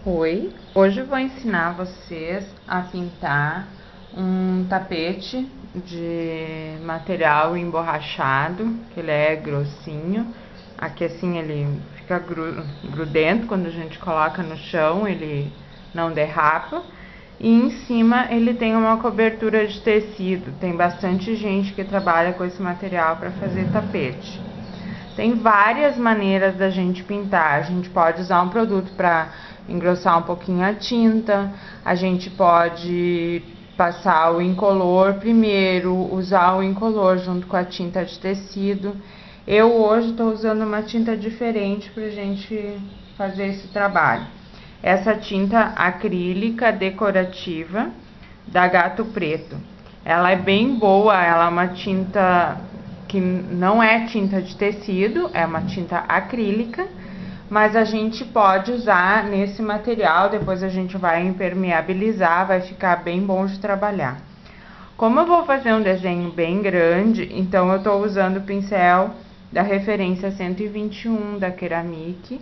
Oi, hoje eu vou ensinar vocês a pintar um tapete de material emborrachado, que ele é grossinho. Aqui assim ele fica grudento, quando a gente coloca no chão ele não derrapa. E em cima ele tem uma cobertura de tecido. Tem bastante gente que trabalha com esse material para fazer tapete. Tem várias maneiras da gente pintar. A gente pode usar um produto para engrossar um pouquinho a tinta, a gente pode passar o incolor primeiro, usar o incolor junto com a tinta de tecido. Eu hoje estou usando uma tinta diferente para a gente fazer esse trabalho. Essa tinta acrílica decorativa da Gato Preto. Ela é bem boa, ela é uma tinta que não é tinta de tecido, é uma tinta acrílica, mas a gente pode usar nesse material, depois a gente vai impermeabilizar, vai ficar bem bom de trabalhar. Como eu vou fazer um desenho bem grande, então eu estou usando o pincel da referência 121 da Ceramic,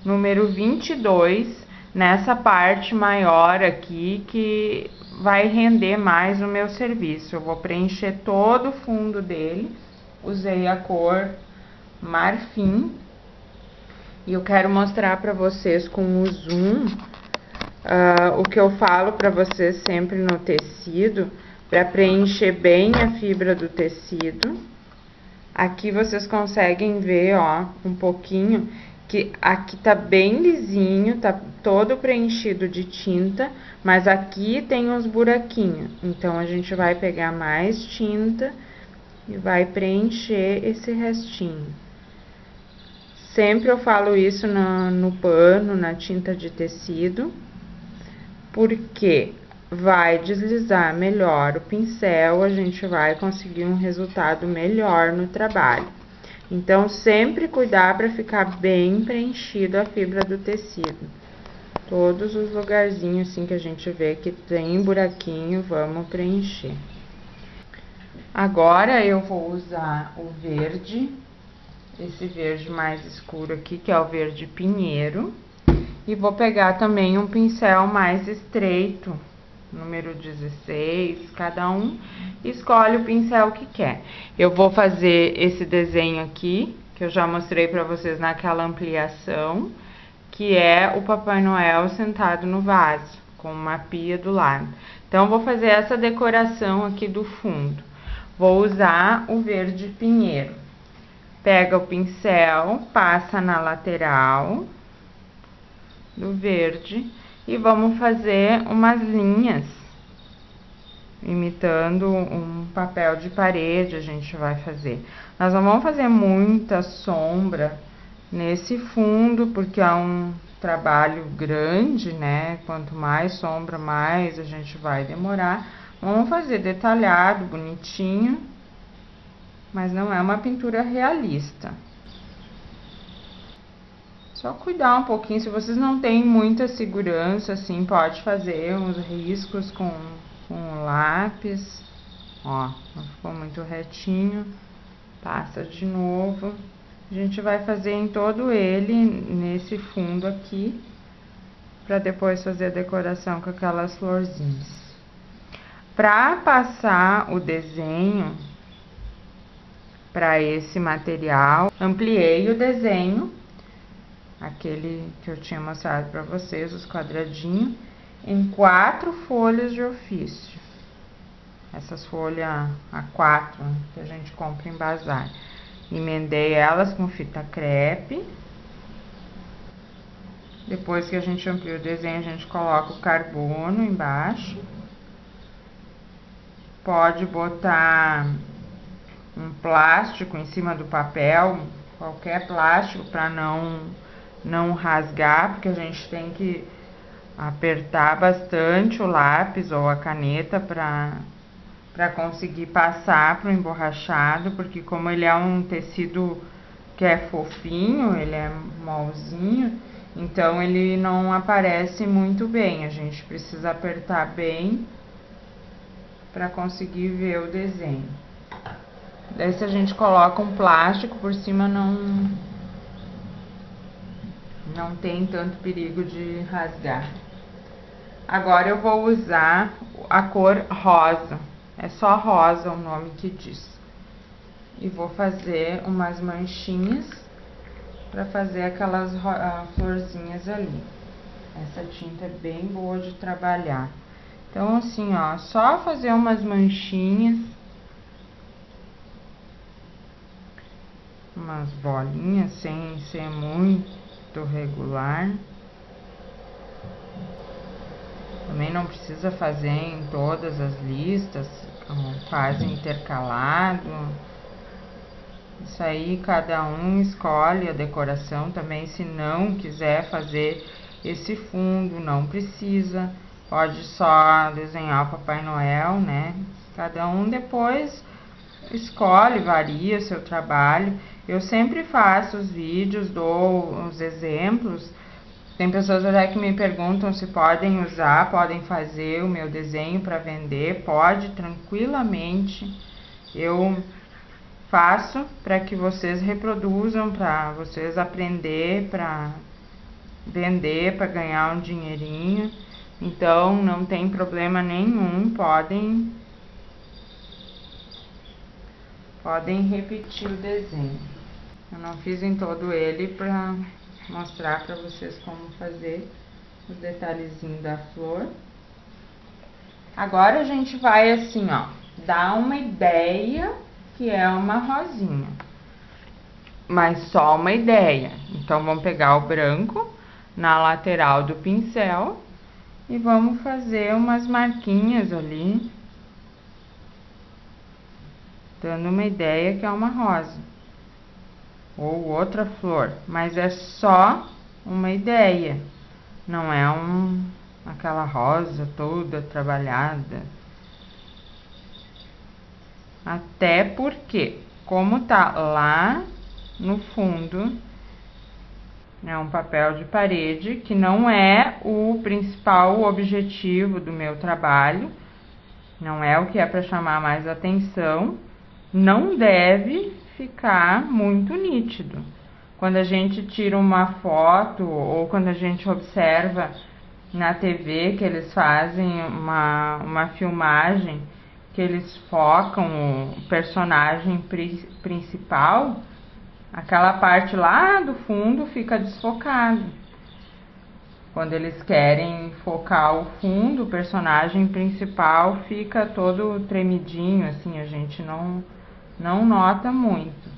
número 22, nessa parte maior aqui, que vai render mais o meu serviço. Eu vou preencher todo o fundo dele. Usei a cor marfim e eu quero mostrar para vocês com o zoom o que eu falo para vocês sempre no tecido, para preencher bem a fibra do tecido. Aqui vocês conseguem ver, ó, um pouquinho, que aqui tá bem lisinho, tá todo preenchido de tinta, mas aqui tem uns buraquinhos. Então a gente vai pegar mais tinta e vai preencher esse restinho. Sempre eu falo isso no pano, na tinta de tecido, porque vai deslizar melhor o pincel, a gente vai conseguir um resultado melhor no trabalho. Então, sempre cuidar para ficar bem preenchido a fibra do tecido. Todos os lugarzinhos assim que a gente vê que tem buraquinho, vamos preencher. Agora eu vou usar o verde, esse verde mais escuro aqui, que é o verde pinheiro. E vou pegar também um pincel mais estreito, número 16, cada um escolhe o pincel que quer. Eu vou fazer esse desenho aqui, que eu já mostrei pra vocês naquela ampliação, que é o Papai Noel sentado no vaso, com uma pia do lado. Então, eu vou fazer essa decoração aqui do fundo. Vou usar o verde pinheiro. Pega o pincel, passa na lateral do verde e vamos fazer umas linhas, imitando um papel de parede. A gente vai fazer. Nós não vamos fazer muita sombra nesse fundo, porque é um trabalho grande, né? Quanto mais sombra, mais a gente vai demorar. Vamos fazer detalhado, bonitinho, mas não é uma pintura realista. Só cuidar um pouquinho, se vocês não têm muita segurança, assim, pode fazer uns riscos com lápis. Ó, não ficou muito retinho. Passa de novo. A gente vai fazer em todo ele, nesse fundo aqui, para depois fazer a decoração com aquelas florzinhas. Para passar o desenho para esse material, ampliei o desenho, aquele que eu tinha mostrado para vocês, os quadradinhos, em 4 folhas de ofício. Essas folhas A4 que a gente compra em bazar. Emendei elas com fita crepe. Depois que a gente amplia o desenho, a gente coloca o carbono embaixo. Pode botar um plástico em cima do papel, qualquer plástico, para não rasgar, porque a gente tem que apertar bastante o lápis ou a caneta para conseguir passar para o emborrachado, porque como ele é um tecido que é fofinho, ele é molzinho, então ele não aparece muito bem. A gente precisa apertar bem para conseguir ver o desenho. Daí, se a gente coloca um plástico por cima, não não tem tanto perigo de rasgar. Agora eu vou usar a cor rosa, é só rosa o nome que diz. E vou fazer umas manchinhas para fazer aquelas florzinhas ali. Essa tinta é bem boa de trabalhar. Então assim, ó, só fazer umas manchinhas, umas bolinhas, sem ser muito regular. Também não precisa fazer em todas as listas, faz intercalado. Isso aí cada um escolhe a decoração também. Se não quiser fazer esse fundo, não precisa. Pode só desenhar o Papai Noel, né? Cada um depois escolhe, varia o seu trabalho. Eu sempre faço os vídeos, dou os exemplos. Tem pessoas até que me perguntam se podem usar, podem fazer o meu desenho para vender. Pode, tranquilamente. Eu faço para que vocês reproduzam, para vocês aprender, para vender, para ganhar um dinheirinho. Então, não tem problema nenhum, podem repetir o desenho. Eu não fiz em todo ele para mostrar para vocês como fazer os detalhezinhos da flor. Agora a gente vai assim, ó, dar uma ideia que é uma rosinha, mas só uma ideia. Então vamos pegar o branco na lateral do pincel e vamos fazer umas marquinhas ali, dando uma ideia que é uma rosa ou outra flor, mas é só uma ideia, não é aquela rosa toda trabalhada. Até porque, como tá lá no fundo, é um papel de parede que não é o principal objetivo do meu trabalho, não é o que é para chamar mais atenção, não deve ficar muito nítido. Quando a gente tira uma foto ou quando a gente observa na TV que eles fazem uma filmagem, que eles focam o personagem principal, aquela parte lá do fundo fica desfocado. Quando eles querem focar o fundo, o personagem principal fica todo tremidinho, assim, a gente não nota muito.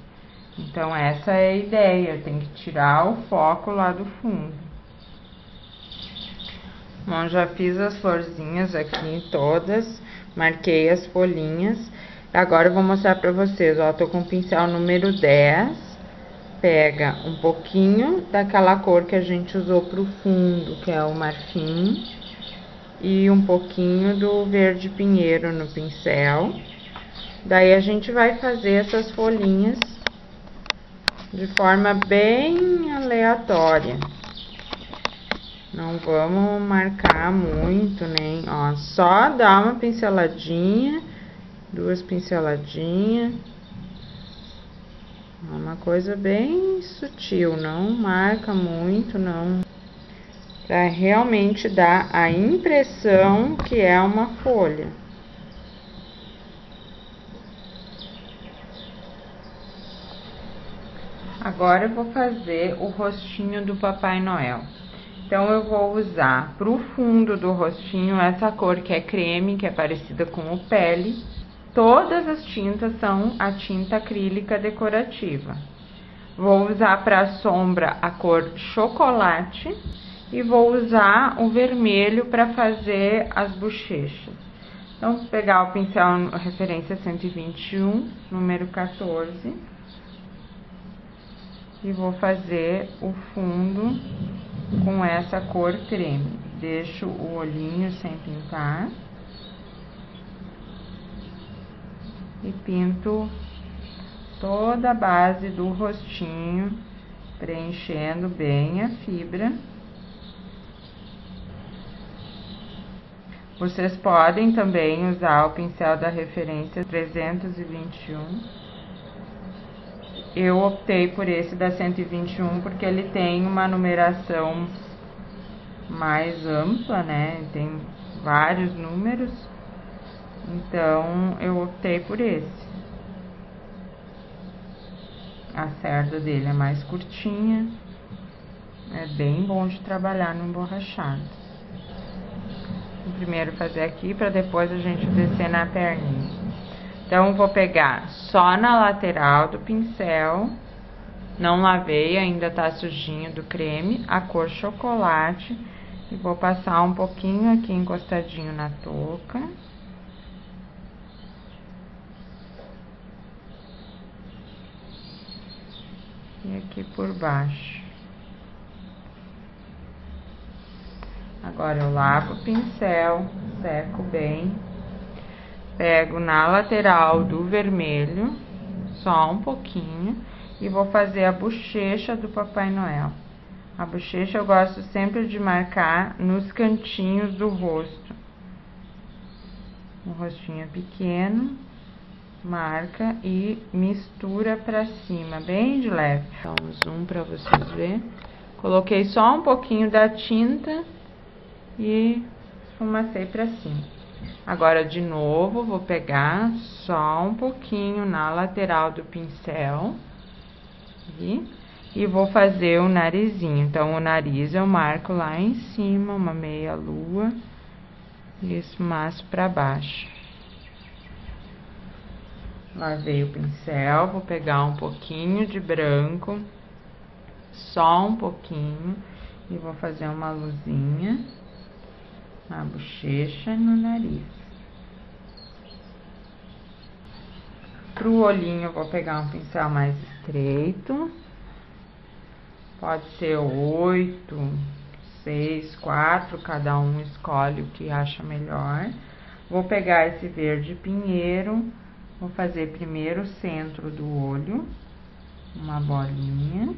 Então essa é a ideia, tem que tirar o foco lá do fundo. Bom, já fiz as florzinhas aqui todas, marquei as folhinhas. Agora eu vou mostrar pra vocês, ó, tô com o pincel número 10. Pega um pouquinho daquela cor que a gente usou pro fundo, que é o marfim, e um pouquinho do verde pinheiro no pincel. Daí a gente vai fazer essas folhinhas de forma bem aleatória. Não vamos marcar muito, nem, ó, só dar uma pinceladinha, duas pinceladinhas. Uma coisa bem sutil, não marca muito, não. Pra realmente dar a impressão que é uma folha. Agora eu vou fazer o rostinho do Papai Noel. Então eu vou usar pro fundo do rostinho essa cor que é creme, que é parecida com o pele. Todas as tintas são a tinta acrílica decorativa. Vou usar para sombra a cor chocolate e vou usar o vermelho para fazer as bochechas. Então, vou pegar o pincel referência 121, número 14, e vou fazer o fundo com essa cor creme. Deixo o olhinho sem pintar. E pinto toda a base do rostinho, preenchendo bem a fibra. Vocês podem também usar o pincel da referência 321. eu optei por esse da 121 porque ele tem uma numeração mais ampla, né? Tem vários números, então eu optei por esse. A cerda dele é mais curtinha, é bem bom de trabalhar no emborrachado. Vou primeiro fazer aqui para depois a gente descer na perninha. Então vou pegar só na lateral do pincel, não lavei, ainda tá sujinho do creme, a cor chocolate, e vou passar um pouquinho aqui encostadinho na touca. E aqui por baixo. Agora eu lavo o pincel, seco bem, pego na lateral do vermelho, só um pouquinho, e vou fazer a bochecha do Papai Noel. A bochecha eu gosto sempre de marcar nos cantinhos do rosto. O rostinho é pequeno, marca e mistura pra cima, bem de leve. Dá um zoom pra vocês verem. Coloquei só um pouquinho da tinta e esfumacei pra cima. Agora, de novo, vou pegar só um pouquinho na lateral do pincel e vou fazer o narizinho. Então, o nariz eu marco lá em cima, uma meia lua, e esfumaço pra baixo. Lavei o pincel, vou pegar um pouquinho de branco, só um pouquinho, e vou fazer uma luzinha na bochecha e no nariz. Pro olhinho eu vou pegar um pincel mais estreito, pode ser 8, 6, 4, cada um escolhe o que acha melhor. Vou pegar esse verde pinheiro, vou fazer primeiro o centro do olho, uma bolinha.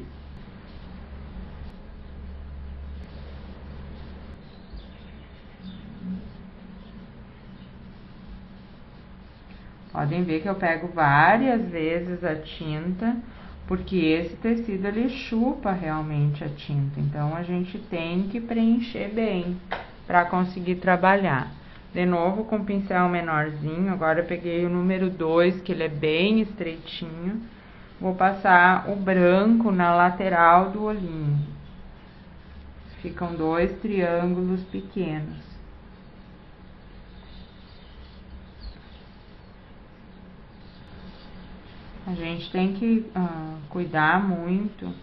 Podem ver que eu pego várias vezes a tinta, porque esse tecido ele chupa realmente a tinta. Então, a gente tem que preencher bem para conseguir trabalhar. De novo, com o pincel menorzinho, agora eu peguei o número 2, que ele é bem estreitinho. Vou passar o branco na lateral do olhinho. Ficam 2 triângulos pequenos. A gente tem que cuidar muito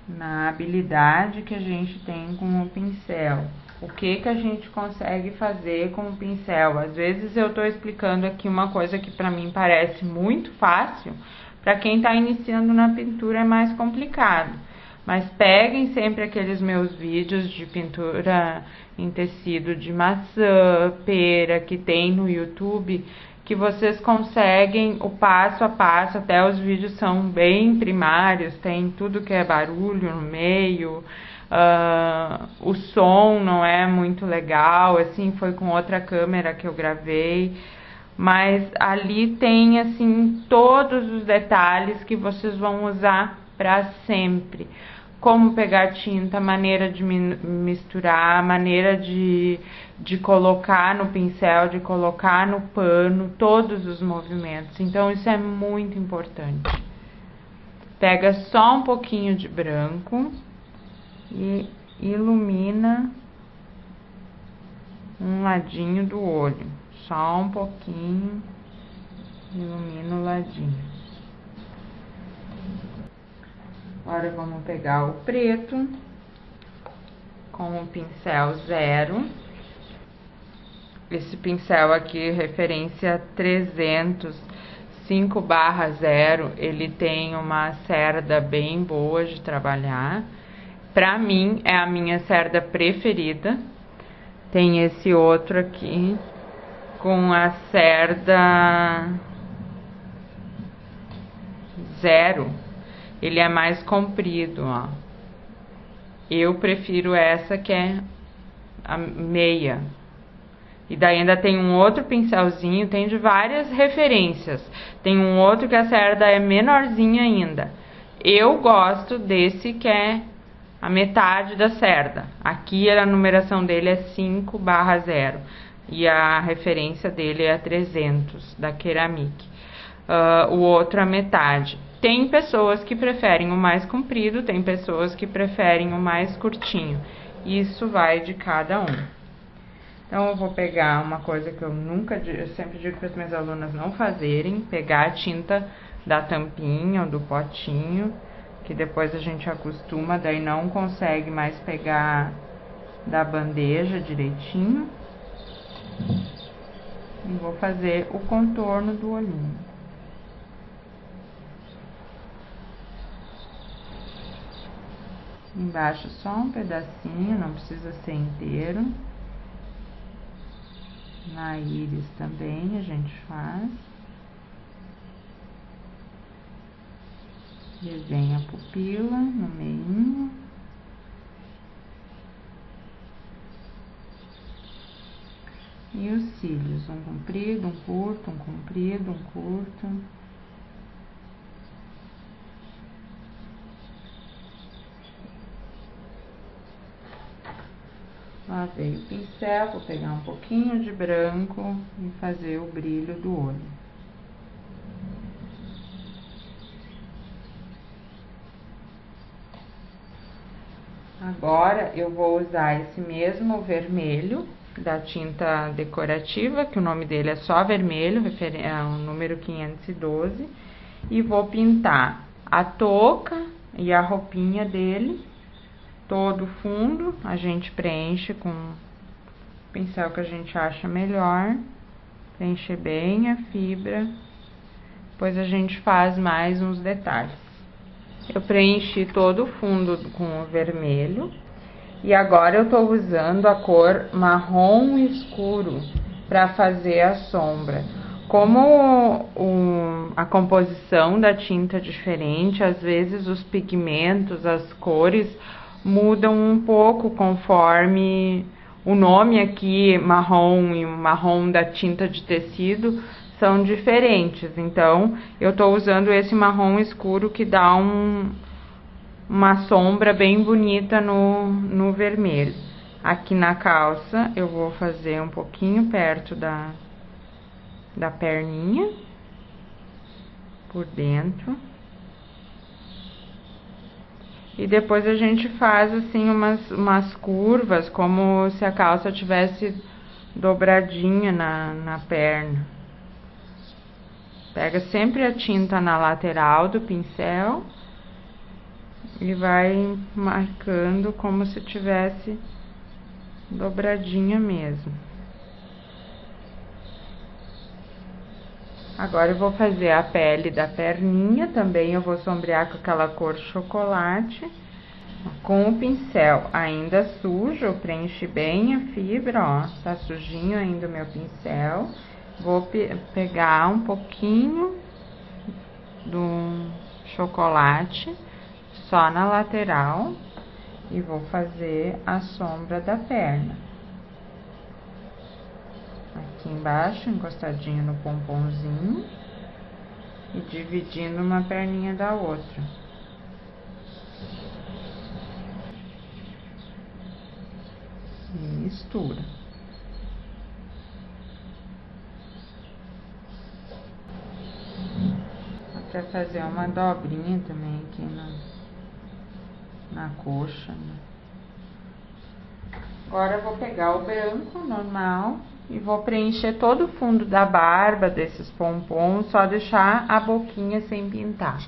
na habilidade que a gente tem com o pincel. O que a gente consegue fazer com o pincel. Às vezes eu tô explicando aqui uma coisa que pra mim parece muito fácil, pra quem tá iniciando na pintura é mais complicado. Mas peguem sempre aqueles meus vídeos de pintura em tecido de maçã, pera, que tem no YouTube, que vocês conseguem o passo a passo, até os vídeos são bem primários, tem tudo que é barulho no meio, o som não é muito legal, assim, foi com outra câmera que eu gravei, mas ali tem, assim, todos os detalhes que vocês vão usar para sempre. Como pegar tinta, maneira de misturar, maneira de colocar no pincel, de colocar no pano, todos os movimentos. Então, isso é muito importante. Pega só um pouquinho de branco e ilumina um ladinho do olho. Só um pouquinho, ilumina o ladinho. Agora vamos pegar o preto com o pincel 0. Esse pincel aqui, referência 300, 5/0, ele tem uma cerda bem boa de trabalhar. Pra mim, é a minha cerda preferida. Tem esse outro aqui com a cerda 0. Ele é mais comprido, ó. Eu prefiro essa que é a meia. E daí ainda tem um outro pincelzinho, tem de várias referências. Tem um outro que a cerda é menorzinha ainda. Eu gosto desse que é a metade da cerda. Aqui a numeração dele é 5/0 e a referência dele é 300 da Ceramic. O outro a metade. Tem pessoas que preferem o mais comprido, tem pessoas que preferem o mais curtinho. Isso vai de cada um. Então eu vou pegar uma coisa que eu sempre digo para as minhas alunas não fazerem, pegar a tinta da tampinha ou do potinho, que depois a gente acostuma, daí não consegue mais pegar da bandeja direitinho. E vou fazer o contorno do olhinho. Embaixo só um pedacinho, não precisa ser inteiro. Na íris também a gente faz. Desenha a pupila no meio. E os cílios, um comprido, um curto, um comprido, um curto. Lavei o pincel, vou pegar um pouquinho de branco e fazer o brilho do olho. Agora, eu vou usar esse mesmo vermelho da tinta decorativa, que o nome dele é só vermelho, é o número 512, e vou pintar a touca e a roupinha dele. Todo o fundo a gente preenche com o pincel que a gente acha melhor, preencher bem a fibra, depois a gente faz mais uns detalhes. Eu preenchi todo o fundo com o vermelho e agora eu tô usando a cor marrom escuro para fazer a sombra. Como a composição da tinta é diferente, às vezes os pigmentos, as cores mudam um pouco conforme o nome aqui, marrom, e o marrom da tinta de tecido são diferentes. Então, eu tô usando esse marrom escuro que dá uma sombra bem bonita no vermelho. Aqui na calça, eu vou fazer um pouquinho perto da perninha, por dentro. E depois a gente faz assim umas curvas, como se a calça tivesse dobradinha na perna. Pega sempre a tinta na lateral do pincel e vai marcando como se tivesse dobradinha mesmo. Agora eu vou fazer a pele da perninha, também eu vou sombrear com aquela cor chocolate. Com o pincel ainda sujo, eu preenchi bem a fibra, ó, tá sujinho ainda o meu pincel. Vou pegar um pouquinho do chocolate, só na lateral, e vou fazer a sombra da perna. Aqui embaixo, encostadinho no pomponzinho e dividindo uma perninha da outra. E mistura. Dá pra fazer uma dobrinha também aqui na coxa, né? Agora eu vou pegar o branco normal e vou preencher todo o fundo da barba desses pompons, só deixar a boquinha sem pintar.